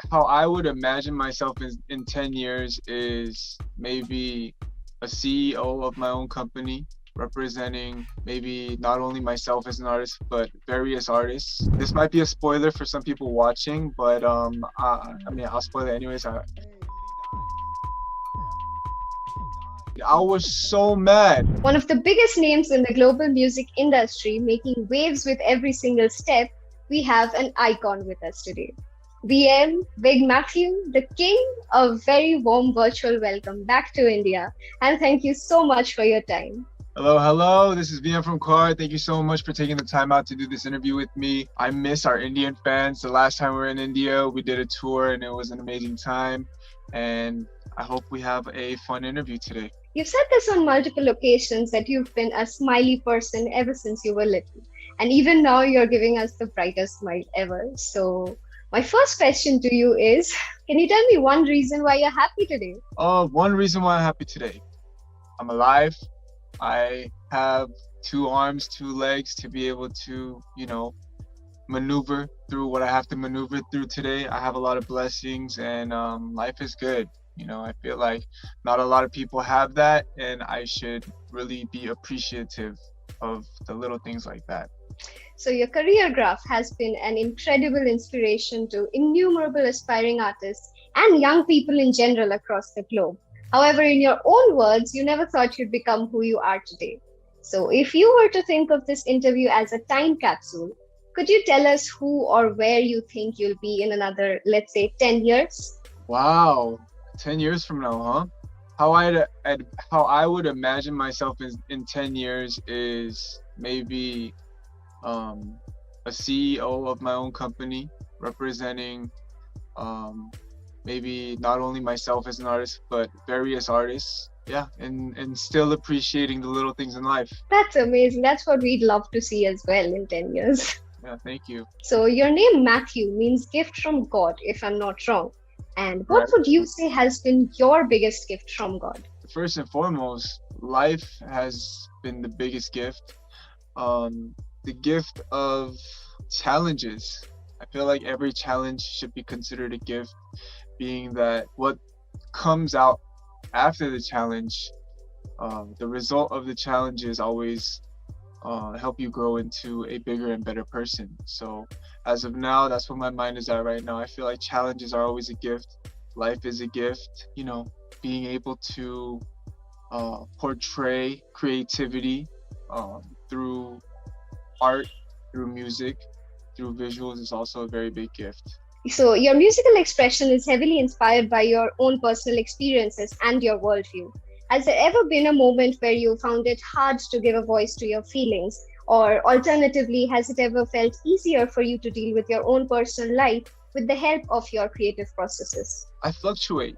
how I would imagine myself in 10 years is maybe a CEO of my own company, representing maybe not only myself as an artist, but various artists. This might be a spoiler for some people watching, but I mean, I'll spoil it anyways. I was so mad. One of the biggest names in the global music industry, making waves with every single step, we have an icon with us today. BM, Big Matthew, the king, a very warm virtual welcome back to India, and thank you so much for your time. Hello. This is VM from Car. Thank you so much for taking the time out to do this interview with me. I miss our Indian fans. The last time we were in India, we did a tour and it was an amazing time. And I hope we have a fun interview today. You've said this on multiple occasions that you've been a smiley person ever since you were little. And even now you're giving us the brightest smile ever. So my first question to you is, can you tell me one reason why you're happy today? One reason why I'm happy today. I'm alive. I have 2 arms, 2 legs to be able to, maneuver through what I have to maneuver through today. I have a lot of blessings and life is good. I feel like not a lot of people have that, and I should really be appreciative of the little things like that. So your career graph has been an incredible inspiration to innumerable aspiring artists and young people in general across the globe. However, in your own words, you never thought you'd become who you are today. So if you were to think of this interview as a time capsule, could you tell us who or where you think you'll be in another, let's say, 10 years? Wow, 10 years from now, huh? How I would imagine myself in 10 years is maybe a CEO of my own company, representing maybe not only myself as an artist, but various artists. Yeah, and still appreciating the little things in life. That's amazing. That's what we'd love to see as well in 10 years. Yeah, thank you. So your name Matthew means gift from God, if I'm not wrong. And what would you say has been your biggest gift from God? First and foremost, life has been the biggest gift. The gift of challenges. I feel like every challenge should be considered a gift, being that what comes out after the challenge, the result of the challenge is always help you grow into a bigger and better person. So as of now, that's what my mind is at right now. I feel like challenges are always a gift. Life is a gift. Being able to portray creativity through art, through music, through visuals is also a very big gift. So your musical expression is heavily inspired by your own personal experiences and your worldview. Has there ever been a moment where you found it hard to give a voice to your feelings? Or alternatively, has it ever felt easier for you to deal with your own personal life with the help of your creative processes? I fluctuate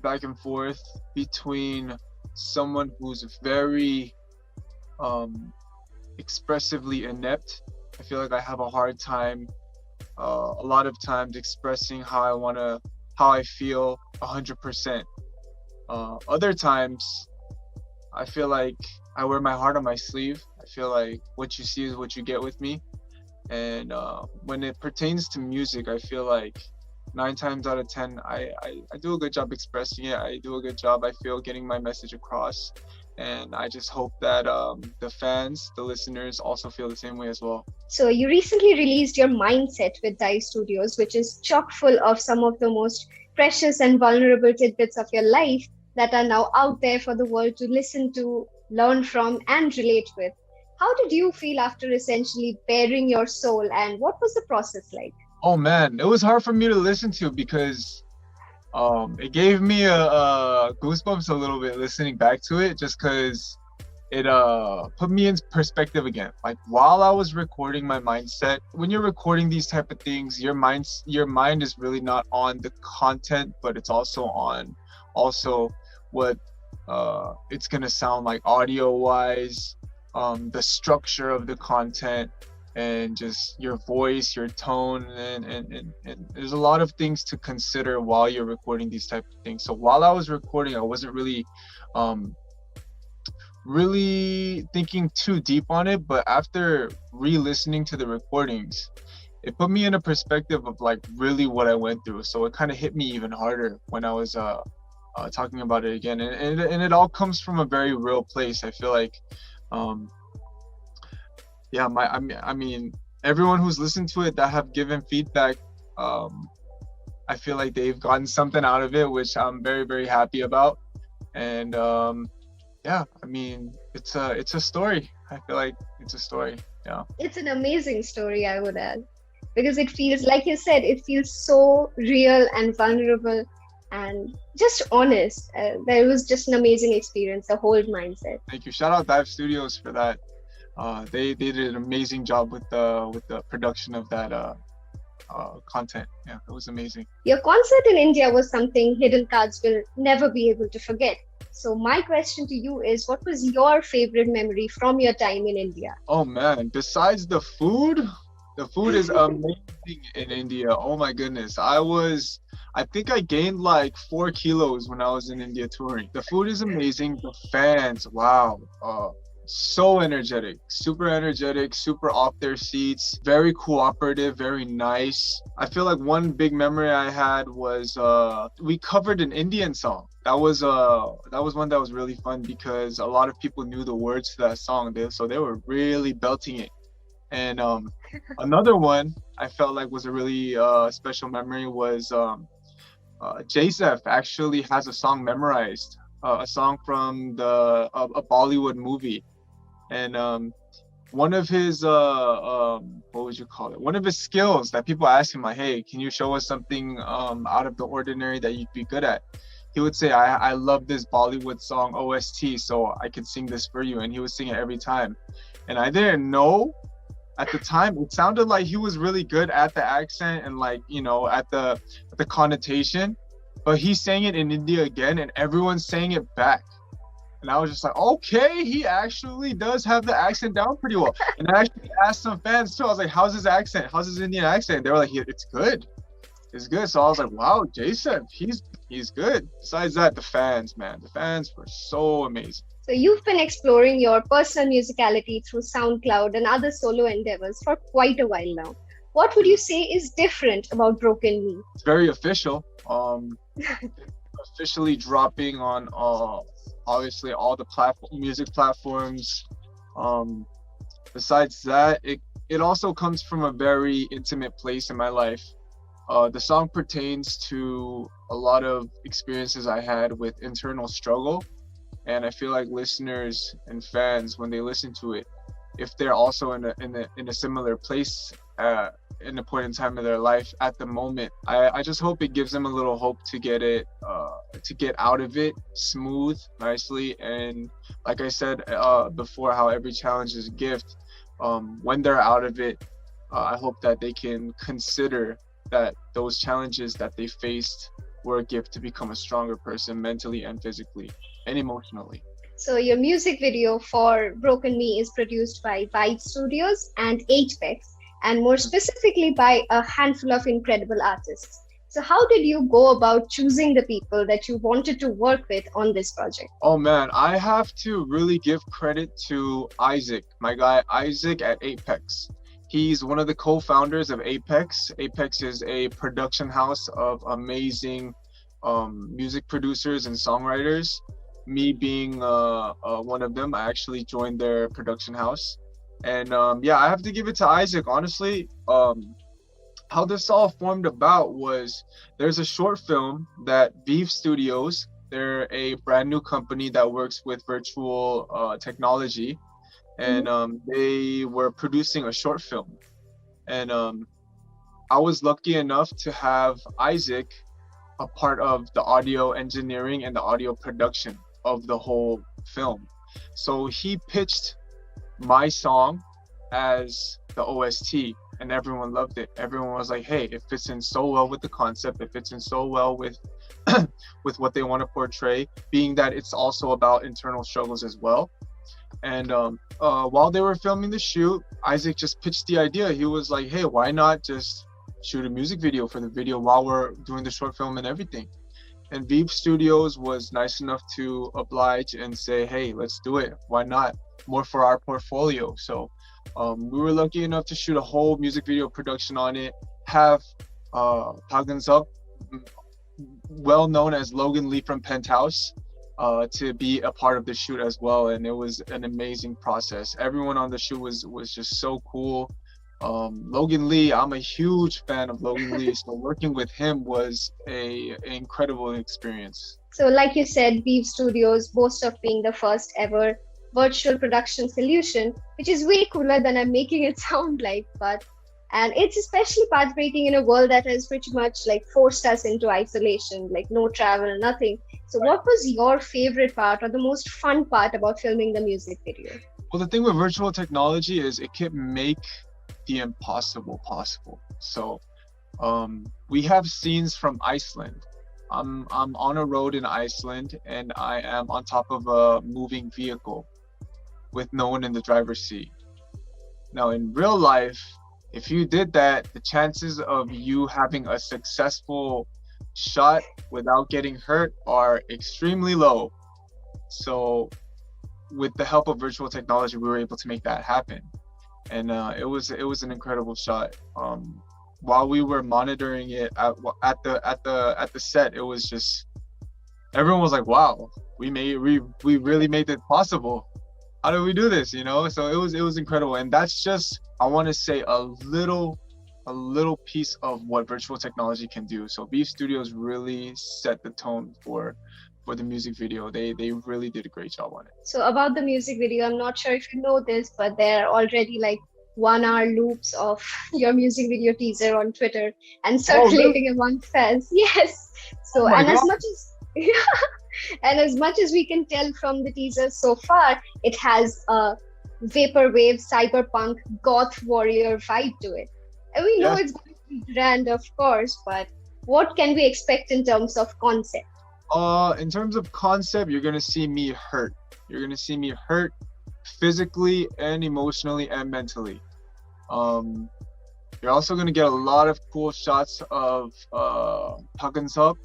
back and forth between someone who's very expressively inept. I feel like I have a hard time a lot of times expressing how I feel 100%. Other times I feel like I wear my heart on my sleeve. I feel like what you see is what you get with me. And when it pertains to music, I feel like 9 times out of 10, I do a good job expressing it. I do a good job, I feel, getting my message across. And I just hope that the fans, the listeners also feel the same way as well. So you recently released your Mindset with Dive Studios, which is chock full of some of the most precious and vulnerable tidbits of your life that are now out there for the world to listen to, learn from, and relate with. How did you feel after essentially baring your soul, and what was the process like? Oh man, it was hard for me to listen to because it gave me a goosebumps a little bit listening back to it, just because it put me in perspective again. Like while I was recording my mindset, when you're recording these type of things, your mind is really not on the content, but it's also on what it's gonna sound like audio wise, the structure of the content, and just your voice, your tone, and there's a lot of things to consider while you're recording these type of things. So while I was recording, I wasn't really thinking too deep on it, but after re-listening to the recordings, it put me in a perspective of like really what I went through. So it kind of hit me even harder when I was talking about it again, and it all comes from a very real place. I feel like, um, yeah, I mean, everyone who's listened to it that have given feedback, I feel like they've gotten something out of it, which I'm very, very happy about. And yeah, I mean, it's a story. I feel like it's a story. Yeah. It's an amazing story, I would add, because it feels, like you said, it feels so real and vulnerable and just honest. That was just an amazing experience, the whole mindset. Thank you. Shout out Dive Studios for that. They did an amazing job with the production of that content. Yeah, it was amazing. Your concert in India was something Hidden Cards will never be able to forget. So my question to you is, what was your favorite memory from your time in India? Oh man, besides the food is amazing in India. Oh my goodness. I think I gained like 4 kilos when I was in India touring. The food is amazing. The fans, wow. So energetic, super off their seats, very cooperative, very nice. I feel like one big memory I had was we covered an Indian song. That was one that was really fun because a lot of people knew the words to that song, so they were really belting it. And another one I felt like was a really special memory was Joseph actually has a song memorized, a song from a Bollywood movie. And one of his what would you call it? One of his skills that people ask him, like, hey, can you show us something out of the ordinary that you'd be good at? He would say, I love this Bollywood song OST, so I could sing this for you. And he would sing it every time. And I didn't know at the time. It sounded like he was really good at the accent and like, you know, at the connotation. But he sang it in India again, and everyone sang it back. And I was just like, okay, he actually does have the accent down pretty well. And I actually asked some fans too. I was like, how's his accent? How's his Indian accent? They were like, it's good. It's good. So I was like, wow, Jason, he's good. Besides that, the fans, man, the fans were so amazing. So you've been exploring your personal musicality through SoundCloud and other solo endeavors for quite a while now. What would you say is different about Broken Me? It's very official. Officially dropping on obviously all the music platforms. Besides that, it also comes from a very intimate place in my life. The song pertains to a lot of experiences I had with internal struggle, and I feel like listeners and fans, when they listen to it, if they're also in a similar place in a point in time of their life at the moment, I just hope it gives them a little hope to get out of it smooth, nicely. And like I said before, how every challenge is a gift. When they're out of it, I hope that they can consider that those challenges that they faced were a gift to become a stronger person mentally and physically and emotionally. So your music video for Broken Me is produced by Vibe Studios and Apex, and more specifically by a handful of incredible artists. So how did you go about choosing the people that you wanted to work with on this project? Oh man, I have to really give credit to Isaac, my guy Isaac at Apex. He's one of the co-founders of Apex. Apex is a production house of amazing music producers and songwriters. Me being one of them, I actually joined their production house. And yeah, I have to give it to Isaac. Honestly, how this all formed about was there's a short film that Vive Studios, they're a brand new company that works with virtual technology. And they were producing a short film. And I was lucky enough to have Isaac a part of the audio engineering and the audio production of the whole film. So he pitched my song as the OST, and everyone loved it. Everyone was like, hey, it fits in so well with the concept, it fits in so well with with what they want to portray, being that it's also about internal struggles as well. And while they were filming the shoot, Isaac just pitched the idea. He was like, hey, why not just shoot a music video for the video while we're doing the short film and everything? And Veep Studios was nice enough to oblige and say, hey, let's do it. Why not? More for our portfolio. So We were lucky enough to shoot a whole music video production on it, have Park Eun-suk, well known as Logan Lee from Penthouse, to be a part of the shoot as well, and it was an amazing process. Everyone on the shoot was just so cool. Logan Lee, I'm a huge fan of Logan Lee, so working with him was an incredible experience. So, like you said, Beef Studios boasts of being the first ever virtual production solution, which is way cooler than I'm making it sound like. And it's especially pathbreaking in a world that has pretty much like forced us into isolation, like no travel, nothing. So, what was your favorite part or the most fun part about filming the music video? Well, the thing with virtual technology is it can make the impossible possible. So, we have scenes from Iceland. I'm on a road in Iceland and I am on top of a moving vehicle with no one in the driver's seat. Now, in real life, if you did that, the chances of you having a successful shot without getting hurt are extremely low. So, with the help of virtual technology, we were able to make that happen, and it was an incredible shot. While we were monitoring it at the set, it was just everyone was like, "Wow, we really made it possible. How did we do this?" You know, so it was incredible, and that's just, I want to say, a little piece of what virtual technology can do. So Beef Studios really set the tone for the music video. They really did a great job on it. So about the music video, I'm not sure if you know this, but there are already like 1 hour loops of your music video teaser on Twitter and circulating among fans. Yes. So, and as much as and as much as we can tell from the teaser so far, it has a vaporwave, cyberpunk, goth warrior vibe to it. And we know it's going to be grand, of course, but what can we expect in terms of concept? In terms of concept, you're gonna see me hurt. You're gonna see me hurt physically and emotionally and mentally. You're also gonna get a lot of cool shots of Park Eun-suk,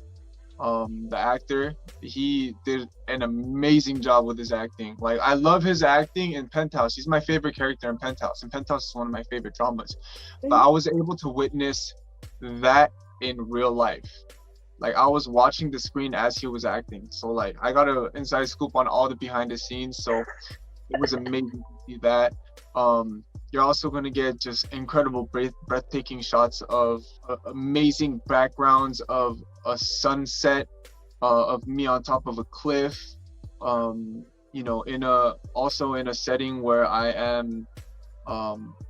the actor. He did an amazing job with his acting. Like, I love his acting in Penthouse. He's my favorite character in Penthouse, and Penthouse is one of my favorite dramas. But I was able to witness that in real life. Like, I was watching the screen as he was acting. So, like, I got an inside scoop on all the behind the scenes. So it was amazing to see that. You're also going to get just incredible, breathtaking shots of amazing backgrounds of a sunset, of me on top of a cliff. You know, also in a setting where I am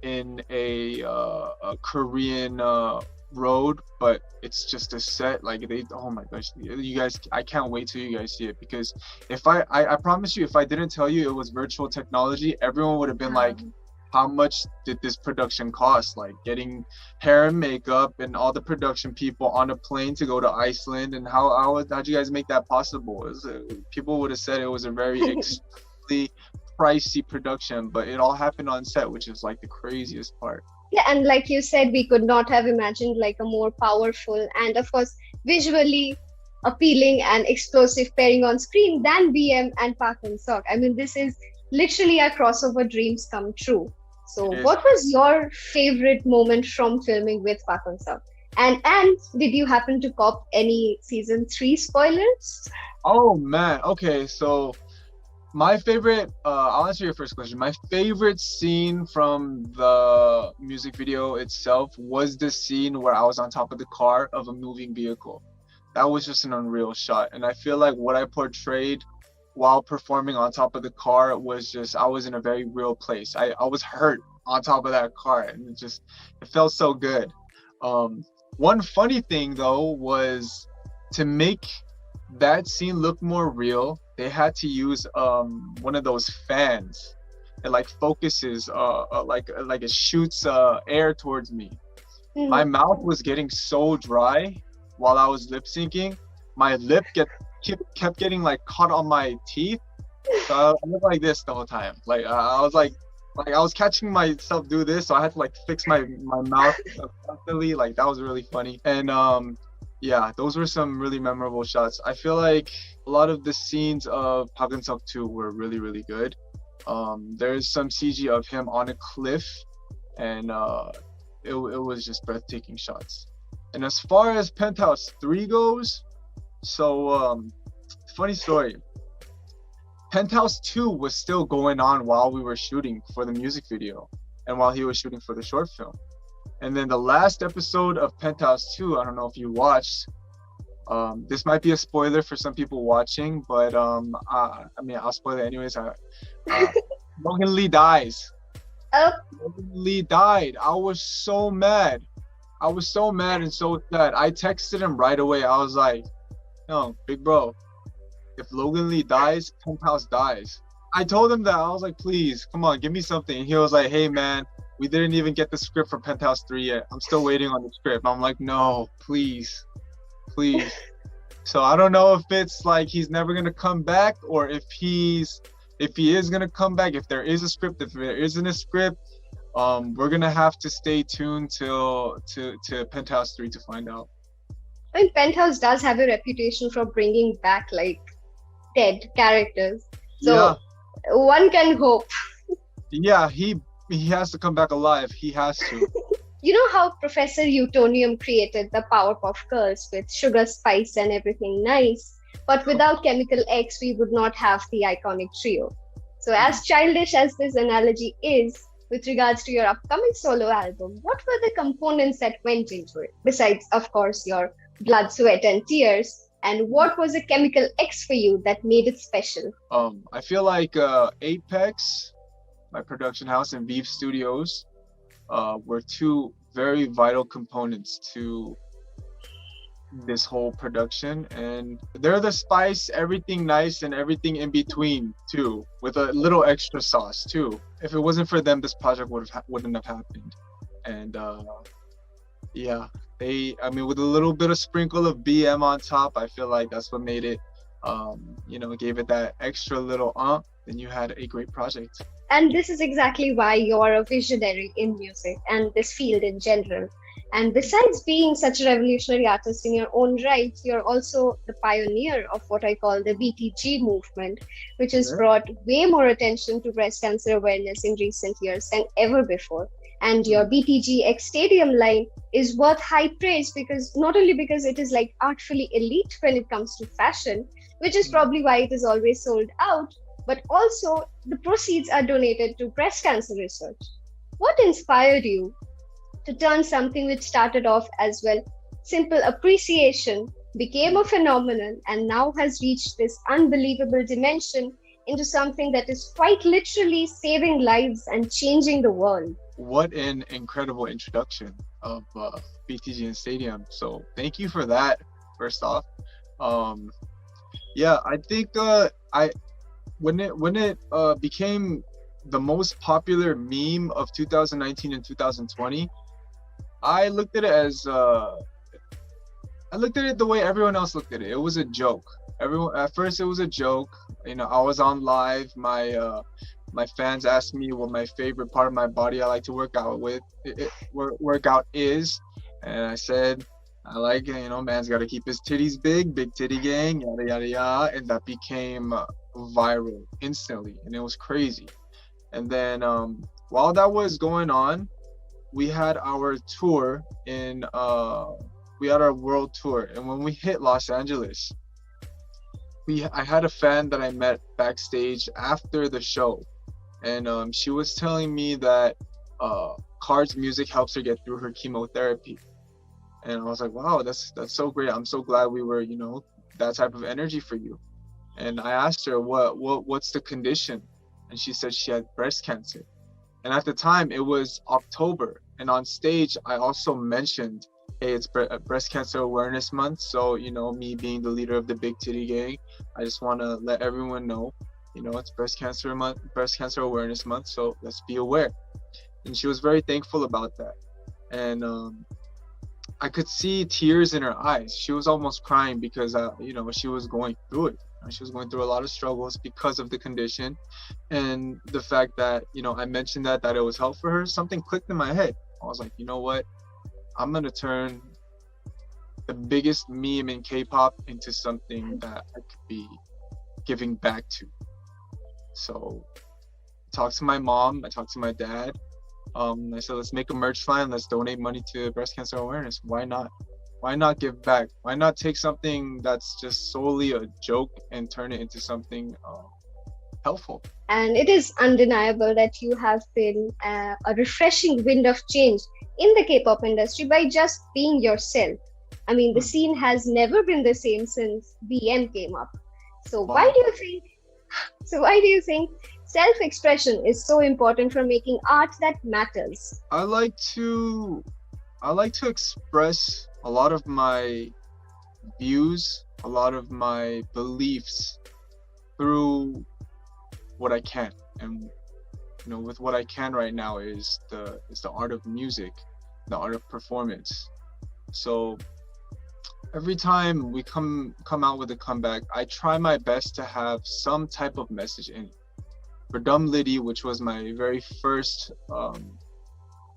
in a Korean road, but it's just a set. Like, oh my gosh, you guys, I can't wait till you guys see it, because if I promise you, if I didn't tell you it was virtual technology, everyone would have been like, how much did this production cost? Like, getting hair and makeup and all the production people on a plane to go to Iceland, and how'd you guys make that possible? People would have said it was a very extremely pricey production, but it all happened on set, which is like the craziest part. Yeah, and like you said, we could not have imagined like a more powerful and, of course, visually appealing and explosive pairing on screen than BM and Park Eun-suk. I mean, this is literally our crossover dreams come true. So, what was your favorite moment from filming with Park Eun-suk? And did you happen to cop any season 3 spoilers? Oh man, okay, so my favorite, I'll answer your first question. My favorite scene from the music video itself was the scene where I was on top of the car of a moving vehicle. That was just an unreal shot. And I feel like what I portrayed while performing on top of the car was just, I was in a very real place. I was hurt on top of that car, and it felt so good. One funny thing though was, to make that scene look more real, they had to use one of those fans. It like focuses, like it shoots air towards me. My mouth was getting so dry while I was lip syncing. My lip kept getting like caught on my teeth. So I looked like this the whole time. Like I was catching myself do this, so I had to like fix my mouth constantly. Like, that was really funny. And yeah, those were some really memorable shots. I feel like a lot of the scenes of Park Eun-suk 2 were really, really good. There's some CG of him on a cliff, and it was just breathtaking shots. And as far as Penthouse 3 goes, so funny story. Penthouse 2 was still going on while we were shooting for the music video and while he was shooting for the short film. And then the last episode of Penthouse 2, I don't know if you watched, this might be a spoiler for some people watching, but I mean, I'll spoil it anyways. Logan Lee dies. Oh, Logan Lee died. I was so mad. I was so mad and so sad. I texted him right away. I was like, no, big bro, if Logan Lee dies, Penthouse dies. I told him that. I was like, please, come on, give me something. And he was like, hey, man, we didn't even get the script for Penthouse 3 yet. I'm still waiting on the script. I'm like, no, please, please. So I don't know if it's like he's never going to come back, or if he is going to come back, if there is a script, if there isn't a script, we're going to have to stay tuned to Penthouse 3 to find out. I mean, Penthouse does have a reputation for bringing back like dead characters. So Yeah. one can hope. Yeah, he has to come back alive. He has to. You know how Professor Utonium created the Powerpuff Girls with sugar, spice, and everything nice, but without Chemical X, we would not have the iconic trio. So, as childish as this analogy is, with regards to your upcoming solo album, what were the components that went into it? Besides, of course, your blood, sweat, and tears. And what was a Chemical X for you that made it special? I feel like Apex, my production house, and Veep Studios were two very vital components to this whole production, and they're the spice, everything nice and everything in between too, with a little extra sauce too. If it wasn't for them, this project wouldn't have happened. And yeah, I mean, with a little bit of sprinkle of BM on top, I feel like that's what made it, gave it that extra little then you had a great project. And this is exactly why you're a visionary in music and this field in general. And besides being such a revolutionary artist in your own right, you're also the pioneer of what I call the BTG movement, which has brought way more attention to breast cancer awareness in recent years than ever before. And your BTG X Stadium line is worth high praise, because not only because it is like artfully elite when it comes to fashion, which is probably why it is always sold out, but also the proceeds are donated to breast cancer research. What inspired you to turn something which started off as well simple appreciation, became a phenomenon, and now has reached this unbelievable dimension into something that is quite literally saving lives and changing the world? What an incredible introduction of BTG and Stadium. So thank you for that, first off. Yeah, I think when it became the most popular meme of 2019 and 2020, I looked at it as the way everyone else looked at it. It was a joke. At first it was a joke. I was on live. My fans asked me what my favorite part of my body I like to work out is, and I said I like, man's got to keep his titties big titty gang, yada yada yada, and that became viral instantly, and it was crazy. And then while that was going on, we had our tour we had our world tour, and when we hit Los Angeles, I had a fan that I met backstage after the show, and she was telling me that Card's music helps her get through her chemotherapy. And I was like, wow, that's so great. I'm so glad we were, that type of energy for you. And I asked her what's the condition, and she said she had breast cancer. And at the time it was October, and on stage I also mentioned, hey, it's breast cancer awareness month, so me being the leader of the Big Titty Gang, I just want to let everyone know, it's breast cancer awareness month, so let's be aware. And she was very thankful about that, and I could see tears in her eyes. She was almost crying because she was going through it. She was going through a lot of struggles because of the condition, and the fact that I mentioned that it was helpful for her. Something clicked in my head. I was like, you know what? I'm gonna turn the biggest meme in K-pop into something that I could be giving back to. So talked to my mom, I talked to my dad. I said, let's make a merch line. Let's donate money to breast cancer awareness. Why not? Why not give back? Why not take something that's just solely a joke and turn it into something helpful? And it is undeniable that you have been a refreshing wind of change in the K-pop industry by just being yourself. I mean, the scene has never been the same since BM came up. So Wow. why do you think self-expression is so important for making art that matters? I like to express a lot of my views, a lot of my beliefs through what I can. And with what I can right now is the art of music, the art of performance. So every time we come out with a comeback, I try my best to have some type of message in it. For Dumb Liddy, which was my very first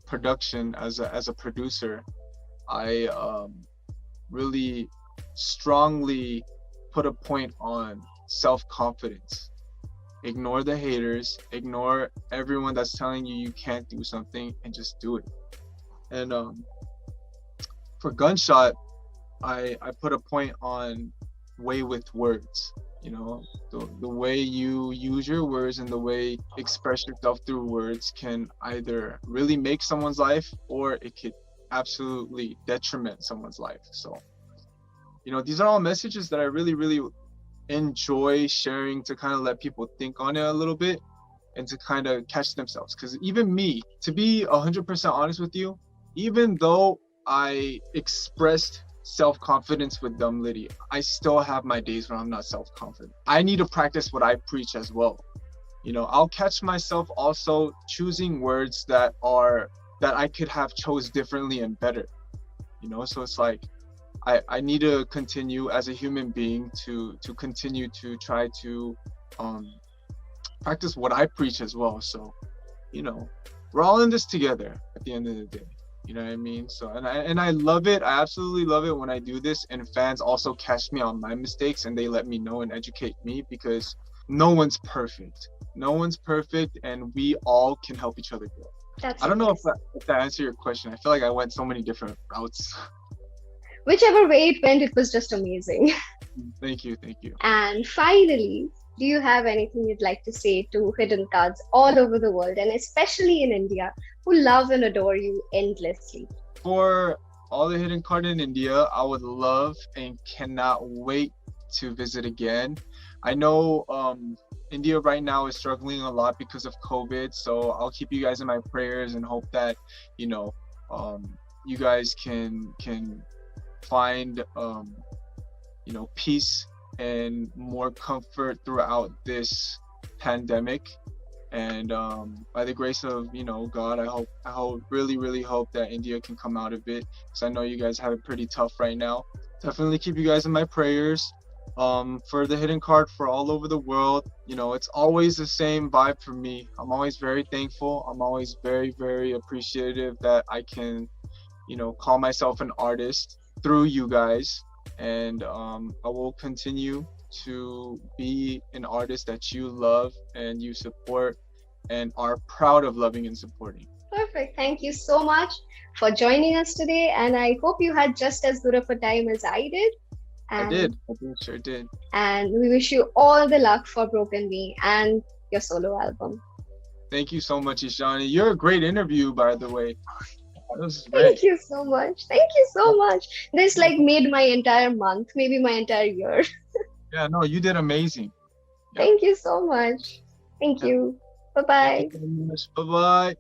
production as a producer, I really strongly put a point on self-confidence. Ignore the haters, ignore everyone that's telling you can't do something, and just do it. And for Gunshot, I put a point on way with words. The way you use your words and the way you express yourself through words can either really make someone's life, or it could absolutely detriment someone's life. So these are all messages that I really enjoy sharing, to kind of let people think on it a little bit and to kind of catch themselves. Because even me, to be 100% honest with you, even though I expressed self-confidence with Dumb Liddy, I still have my days where I'm not self-confident. I need to practice what I preach as well. I'll catch myself also choosing words that I could have chose differently and better. So it's like I need to continue as a human being to continue to try to practice what I preach as well. So we're all in this together at the end of the day. You know what I mean? So and I love it. I absolutely love it when I do this and fans also catch me on my mistakes and they let me know and educate me, because no one's perfect. No one's perfect, and we all can help each other grow. I don't know if that answered your question. I feel like I went so many different routes. Whichever way it went, it was just amazing. Thank you. And finally, do you have anything you'd like to say to hidden cards all over the world, and especially in India, who love and adore you endlessly? For all the hidden card in India, I would love and cannot wait to visit again. I know India right now is struggling a lot because of COVID, so I'll keep you guys in my prayers and hope that you guys can find peace and more comfort throughout this pandemic. And by the grace of God, I hope really hope that India can come out of it, because I know you guys have it pretty tough right now. Definitely keep you guys in my prayers. For the hidden card for all over the world, it's always the same vibe for me. I'm always very thankful. I'm always very appreciative that I can call myself an artist through you guys. And I will continue to be an artist that you love and you support and are proud of loving and supporting. Perfect. Thank you so much for joining us today, and I hope you had just as good of a time as I did. I did. Sure did. And we wish you all the luck for Broken Me and your solo album. Thank you so much, Ishani. You're a great interview, by the way. Thank you so much. This made my entire month, maybe my entire year. Yeah, no, you did amazing. Yeah. Thank you so much. Thank you. Bye-bye. Bye-bye.